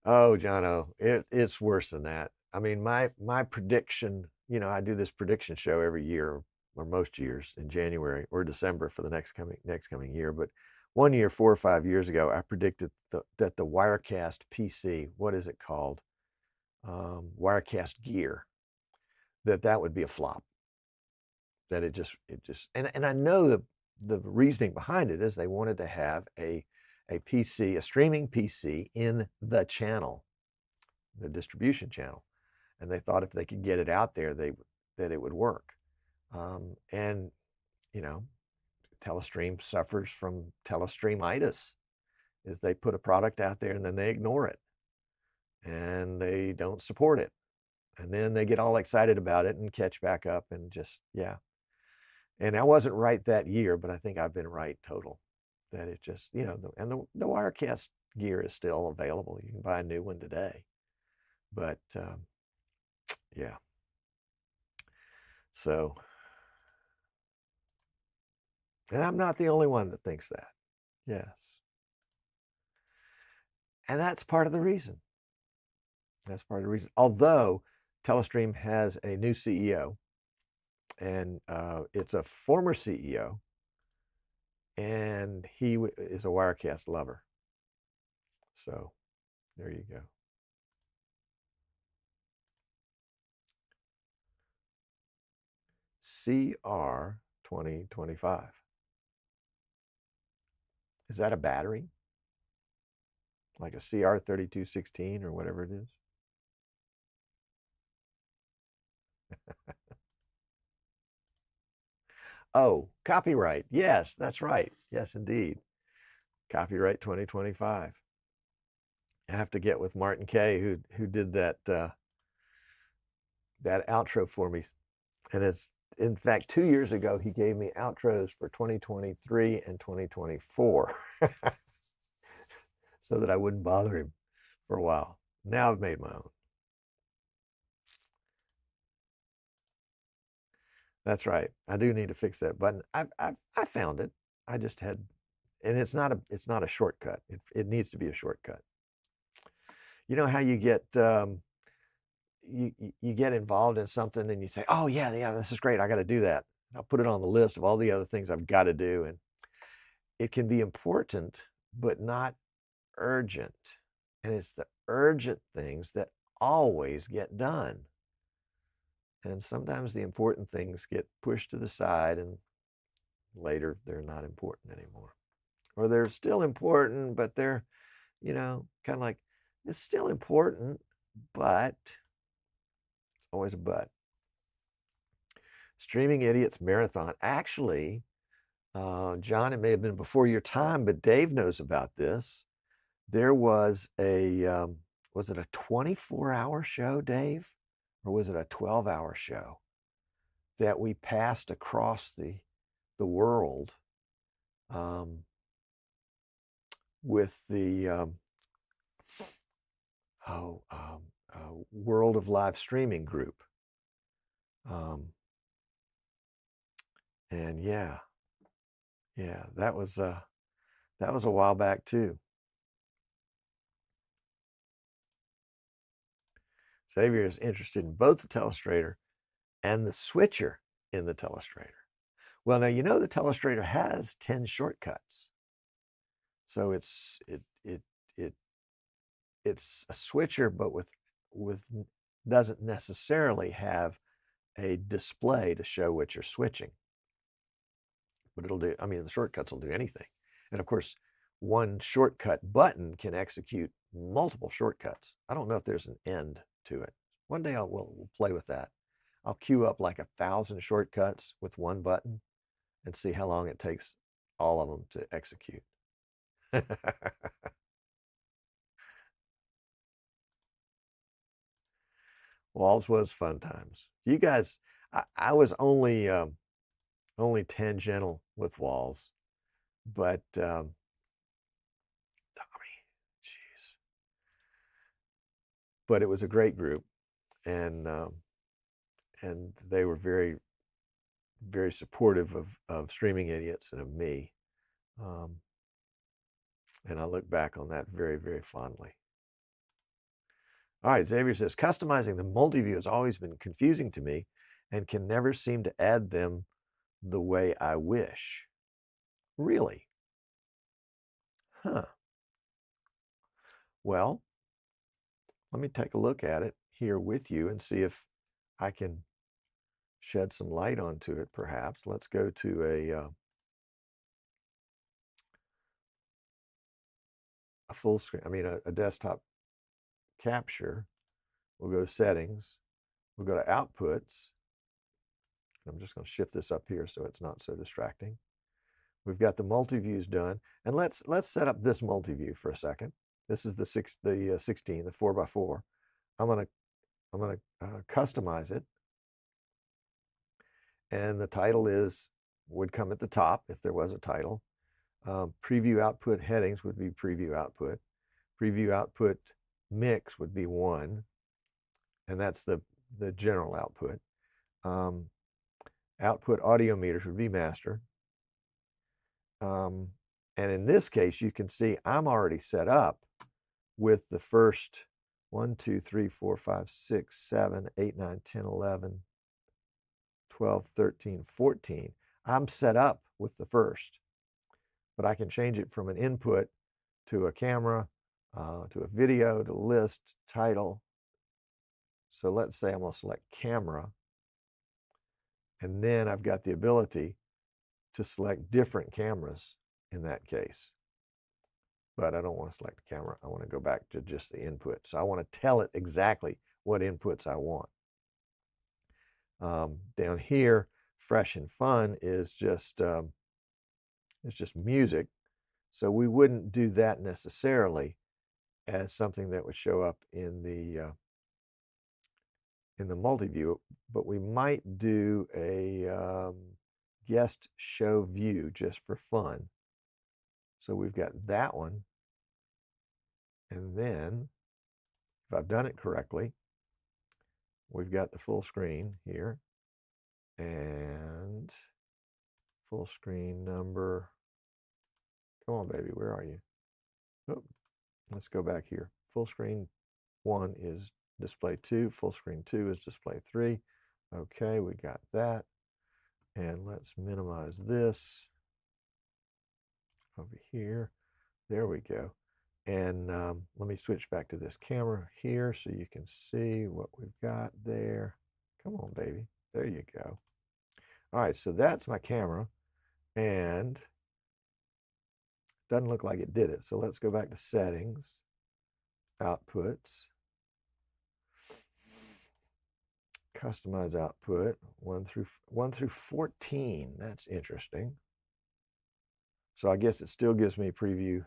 Oh, Jono, it's worse than that. I mean, my prediction, I do this prediction show every year or most years in January or December for the next coming year. But one year, 4 or 5 years ago, I predicted that the Wirecast PC, what is it called? Wirecast Gear, that would be a flop. That it just and I know the reasoning behind it is they wanted to have a PC, a streaming PC in the channel, the distribution channel, and they thought if they could get it out there, that it would work. And Telestream suffers from Telestreamitis, is they put a product out there and then they ignore it, and they don't support it, and then they get all excited about it and catch back up and just And I wasn't right that year, but I think I've been right total. That it just, the Wirecast gear is still available. You can buy a new one today. But yeah. So, and I'm not the only one that thinks that. Yes. And that's part of the reason. That's part of the reason. Although Telestream has a new CEO, and it's a former CEO, and he is a Wirecast lover. So there you go. CR2025. Is that a battery? Like a CR3216 or whatever it is? Oh, copyright. Yes, that's right. Yes, indeed. Copyright 2025. I have to get with Martin Kay, who did that that outro for me. And it's, in fact, 2 years ago, he gave me outros for 2023 and 2024 so that I wouldn't bother him for a while. Now I've made my own. That's right. I do need to fix that button. I found it. I just had, and it's not a shortcut. It needs to be a shortcut. You know how you get you get involved in something and you say, oh yeah, this is great. I got to do that. I'll put it on the list of all the other things I've got to do. And it can be important, but not urgent. And it's the urgent things that always get done. And sometimes the important things get pushed to the side and later they're not important anymore. Or they're still important, but they're, kind of like, it's still important, but it's always a but. Streaming Idiots Marathon. Actually, John, it may have been before your time, but Dave knows about this. There was was it a 24-hour show, Dave? Or was it a 12-hour show that we passed across the world with the World of Live Streaming group. And yeah, that was a while back too. Xavier is interested in both the Telestrator and the switcher in the Telestrator. Well, now the Telestrator has 10 shortcuts, so it's a switcher, but with doesn't necessarily have a display to show what you're switching. But it'll do. I mean, the shortcuts will do anything, and of course, one shortcut button can execute multiple shortcuts. I don't know if there's an end to it. One day we'll play with that. I'll queue up like 1,000 shortcuts with one button and see how long it takes all of them to execute. Walls was fun times. You guys, I was only tangential with Walls, but Tommy, jeez, but it was a great group, and they were very, very supportive of Streaming Idiots and of me. And I look back on that very, very fondly. All right, Xavier says, customizing the multi-view has always been confusing to me and can never seem to add them the way I wish. Really? Huh. Well, let me take a look at it here with you and see if I can shed some light onto it, perhaps. Let's go to a full screen, a desktop capture. We'll go to settings. We'll go to outputs. I'm just going to shift this up here so it's not so distracting. We've got the multi-views done, and let's set up this multi-view for a second. This is the 16, the 4x4. I'm gonna customize it, and the title would come at the top if there was a title. Preview output headings would be preview output. Preview output mix would be 1, and that's the general output. Output audio meters would be master. And in this case, you can see I'm already set up with the first 1, 2, 3, 4, 5, 6, 7, 8, 9, 10, 11, 12, 13, 14. I'm set up with the first, but I can change it from an input to a camera, to a video, to list, title. So let's say I'm going to select camera. And then I've got the ability to select different cameras in that case. But I don't want to select a camera. I want to go back to just the input. So I want to tell it exactly what inputs I want. Down here, fresh and fun is just music. So we wouldn't do that necessarily as something that would show up in the multi-view, but we might do a guest show view just for fun. So we've got that one. And then, if I've done it correctly, we've got the full screen here. And full screen number. Come on, baby, where are you? Oh, let's go back here. Full screen 1 is display 2. Full screen 2 is display 3. Okay, we got that. And let's minimize this over here. There we go. And let me switch back to this camera here so you can see what we've got there. Come on, baby. There you go. All right, so that's my camera. And doesn't look like it did it. So let's go back to settings, outputs, customize output, 1 through 14. That's interesting. So I guess it still gives me preview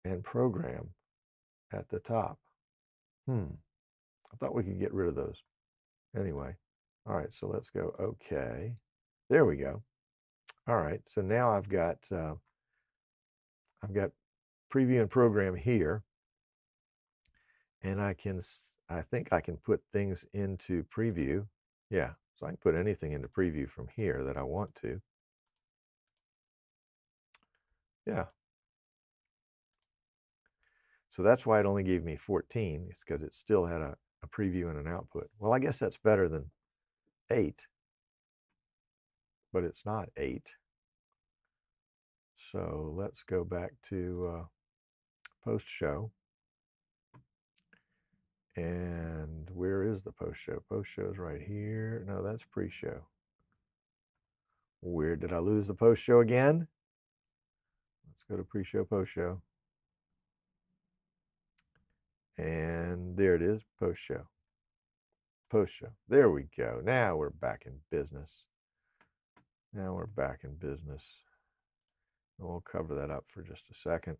and program at the top. I thought we could get rid of those. Anyway, all right, so let's go okay. There we go. All right, so now I've got preview and program here, and I think I can put things into preview. Yeah, so I can put anything into preview from here that I want to. Yeah. So that's why it only gave me 14. It's because it still had a preview and an output. Well, I guess that's better than 8, but it's not 8. So let's go back to post-show. And where is the post-show? Post-show is right here. No, that's pre-show. Where did I lose the post-show again? Let's go to pre-show, post-show. And there it is, post-show. Post-show. There we go. Now we're back in business. Now we're back in business. And we'll cover that up for just a second.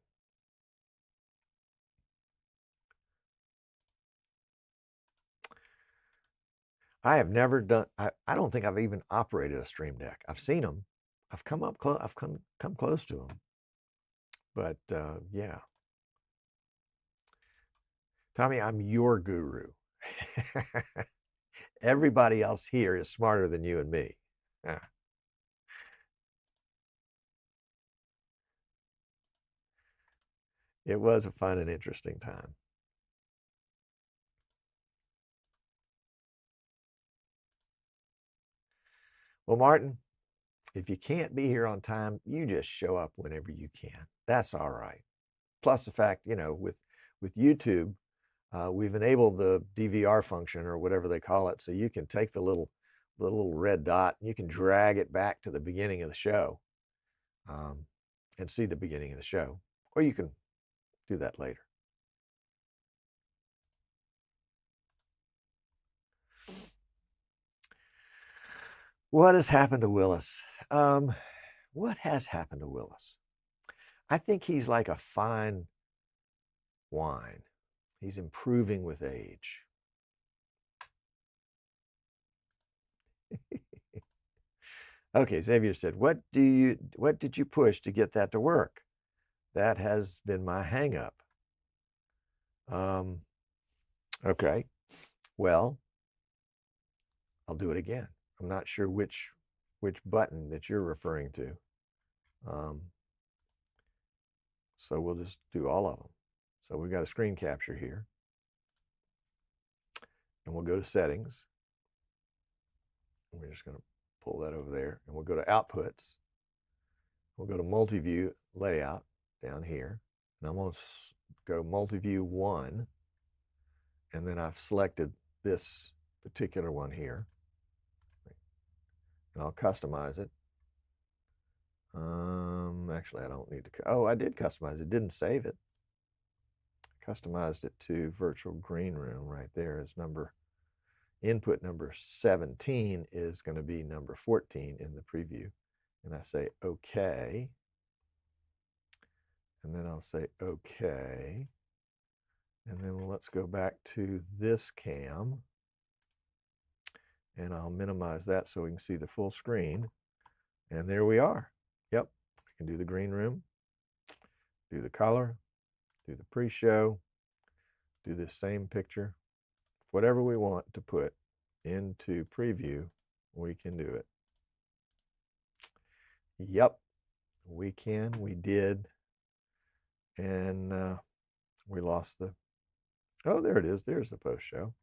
I have never done, I don't think I've even operated a Stream Deck. I've seen them. I've come up close, I've come close to them. But yeah. Tommy, I'm your guru. Everybody else here is smarter than you and me. Yeah. It was a fun and interesting time. Well, Martin, if you can't be here on time, you just show up whenever you can. That's all right. Plus the fact, you know, with YouTube, we've enabled the DVR function or whatever they call it, so you can take the little red dot and you can drag it back to the beginning of the show and see the beginning of the show, or you can do that later. What has happened to Willis? What has happened to Willis? I think he's like a fine wine. He's improving with age. Okay, Xavier said, what did you push to get that to work? That has been my hang up. Okay, well, I'll do it again. I'm not sure which button that you're referring to. So we'll just do all of them. So we've got a screen capture here. And we'll go to settings. And we're just going to pull that over there. And we'll go to outputs. We'll go to multi-view layout down here. And I'm going to go multi-view 1. And then I've selected this particular one here. and I'll customize it. Actually, I don't need to. Oh, I did customize it. Didn't save it. Customized it to virtual green room right there as input number 17 is going to be number 14 in the preview. And I say OK. And then I'll say OK. And then let's go back to this cam. And I'll minimize that so we can see the full screen. And there we are. Yep, I can do the green room, do the color, do the pre-show, do this same picture. Whatever we want to put into preview, we can do it. Yep, we can, we did. And we lost the, oh, there it is. There's the post-show.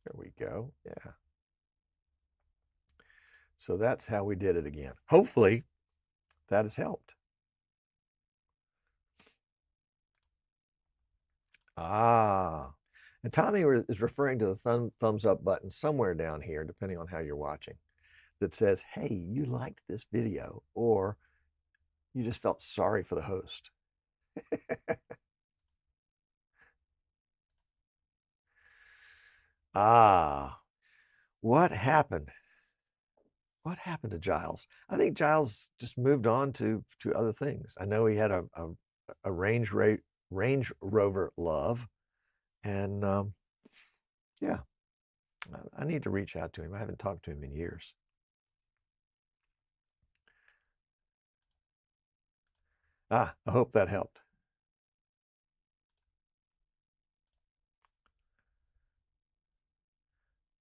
There we go, yeah. So that's how we did it again. Hopefully that has helped. And Tommy is referring to the thumbs up button somewhere down here, depending on how you're watching, that says, hey, you liked this video, or you just felt sorry for the host. What happened? What happened to Giles? I think Giles just moved on to other things. I know he had a Range Rover love, and yeah, I need to reach out to him. I haven't talked to him in years. I hope that helped.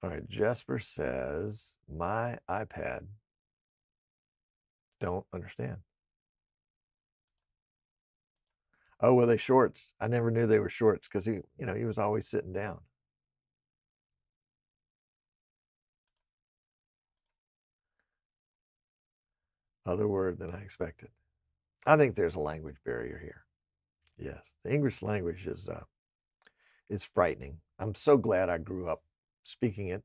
All right, Jesper says, my iPad. Don't understand. Oh, were they shorts? I never knew they were shorts because he was always sitting down. Other word than I expected. I think there's a language barrier here. Yes, the English language is frightening. I'm so glad I grew up speaking it,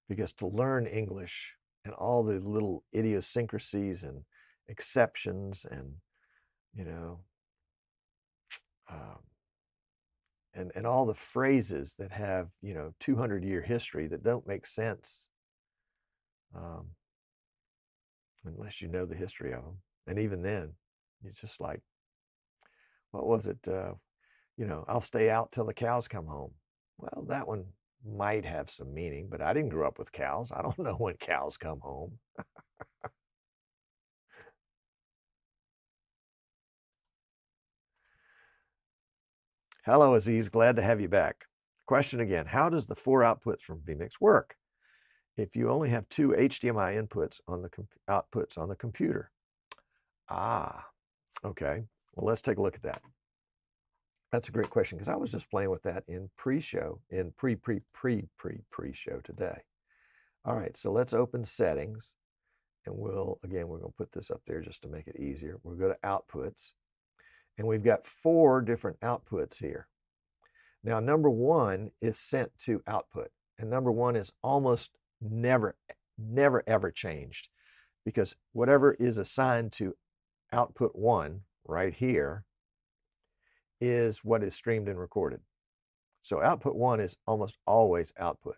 because to learn English and all the little idiosyncrasies and exceptions and, and all the phrases that have, 200-year history that don't make sense unless you know the history of them. And even then, it's just like, what was it? I'll stay out till the cows come home. Well, that one might have some meaning, but I didn't grow up with cows. I don't know when cows come home. Hello, Aziz. Glad to have you back. Question again. How does the 4 outputs from vMix work if you only have 2 HDMI inputs on the outputs on the computer? Okay. Well, let's take a look at that. That's a great question, because I was just playing with that in pre-show, in pre-show today. All right, so let's open settings, and we're going to put this up there just to make it easier. We'll go to outputs, and we've got 4 different outputs here. Now, number 1 is sent to output, and number 1 is almost never ever changed, because whatever is assigned to output 1 right here is what is streamed and recorded. So output 1 is almost always output.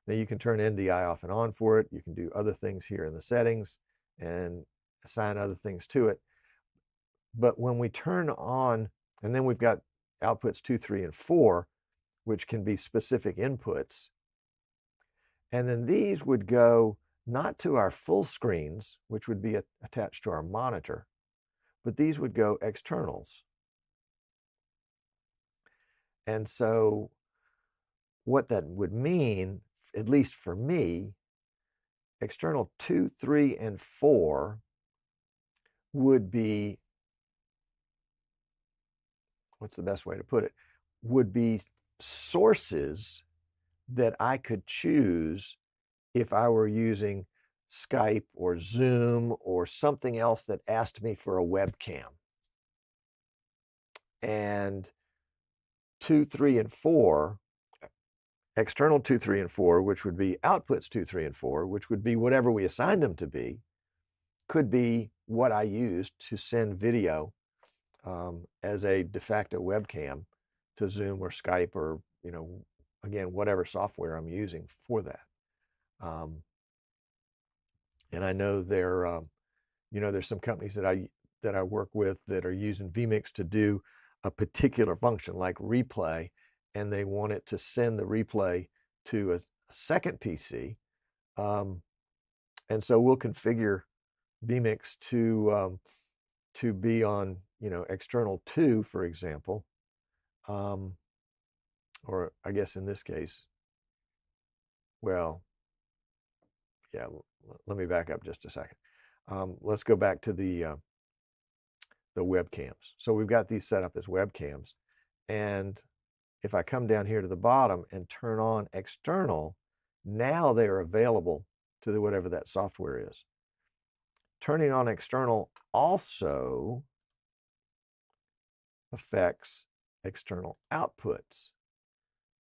Now you can turn NDI off and on for it. You can do other things here in the settings and assign other things to it. But when we turn on, and then we've got outputs 2, 3, and 4, which can be specific inputs. And then these would go not to our full screens, which would be attached to our monitor, but these would go externals. And so what that would mean, at least for me, external 2, 3, and 4 would be, what's the best way to put it, would be sources that I could choose if I were using Skype or Zoom or something else that asked me for a webcam. And 2, 3, and 4 external 2, 3, and 4, which would be outputs 2, 3, and 4, which would be whatever we assigned them to be, could be what I used to send video as a de facto webcam to Zoom or Skype or, again, whatever software I'm using for that. And I know there's some companies that I work with that are using vMix to do a particular function like replay, and they want it to send the replay to a second PC. And so we'll configure vMix to be on, external 2, for example. Or I guess in this case, well, yeah, let me back up just a second. Let's go back to the webcams. So we've got these set up as webcams. And if I come down here to the bottom and turn on external, now they are available to whatever that software is. Turning on external also affects external outputs,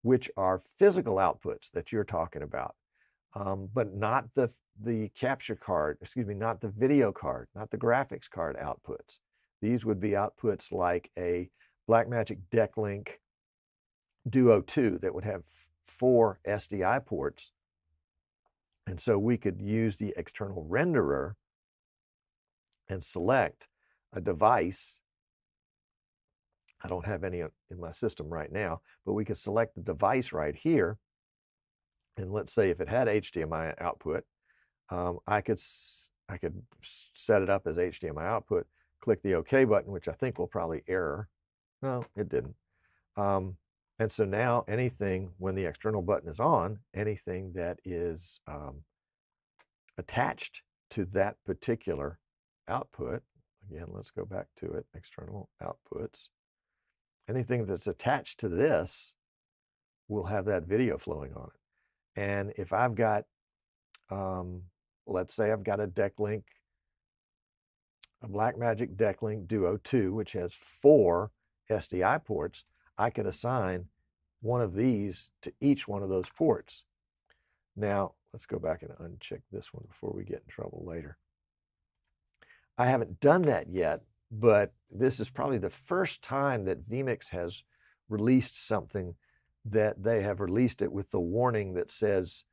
which are physical outputs that you're talking about, but not the capture card, not the video card, not the graphics card outputs. These would be outputs like a Blackmagic Decklink Duo 2 that would have 4 SDI ports. And so we could use the external renderer and select a device. I don't have any in my system right now, but we could select the device right here. And let's say if it had HDMI output, I could set it up as HDMI output, click the OK button, which I think will probably error. No, it didn't. And so now anything, when the external button is on, anything that is attached to that particular output, again, let's go back to it, external outputs, anything that's attached to this will have that video flowing on it. And if I've got, let's say I've got a Blackmagic Decklink Duo 2, which has 4 SDI ports, I could assign one of these to each one of those ports. Now, let's go back and uncheck this one before we get in trouble later. I haven't done that yet, but this is probably the first time that vMix has released something that they have released it with the warning that says,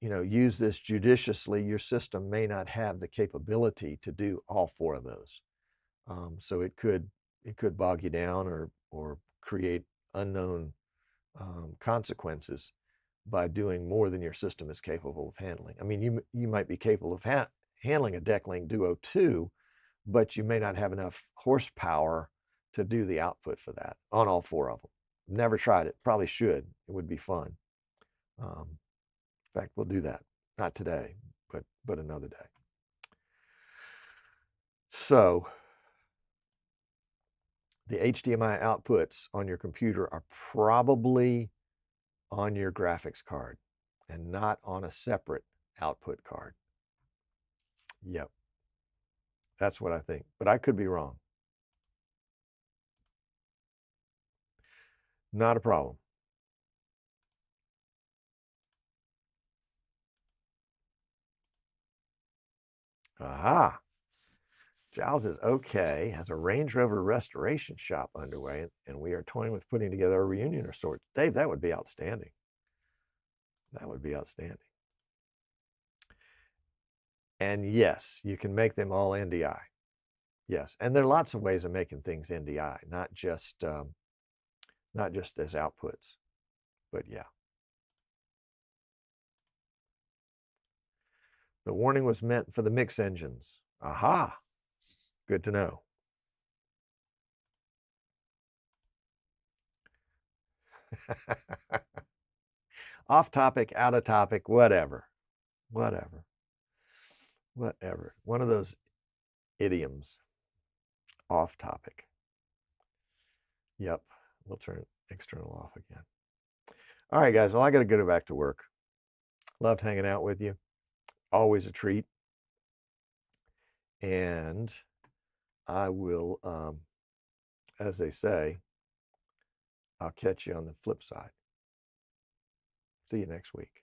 use this judiciously. Your system may not have the capability to do all 4 of those. So it could bog you down or create unknown consequences by doing more than your system is capable of handling. I mean, you might be capable of handling a Decklink Duo 2, but you may not have enough horsepower to do the output for that on all 4 of them. Never tried it. Probably should. It would be fun. In fact, we'll do that. Not today, but another day. So the HDMI outputs on your computer are probably on your graphics card and not on a separate output card. Yep. That's what I think, but I could be wrong. Not a problem. Aha. Giles is okay, has a Range Rover restoration shop underway, and we are toying with putting together a reunion of sorts. Dave, that would be outstanding. That would be outstanding. And yes, you can make them all NDI. Yes, and there are lots of ways of making things NDI, not just as outputs, but yeah. The warning was meant for the mix engines. Aha, good to know. Off topic, out of topic, whatever. One of those idioms. Off topic. Yep, we'll turn external off again. All right, guys, well, I got to go back to work. Loved hanging out with you. Always a treat. And I will, as they say, I'll catch you on the flip side. See you next week.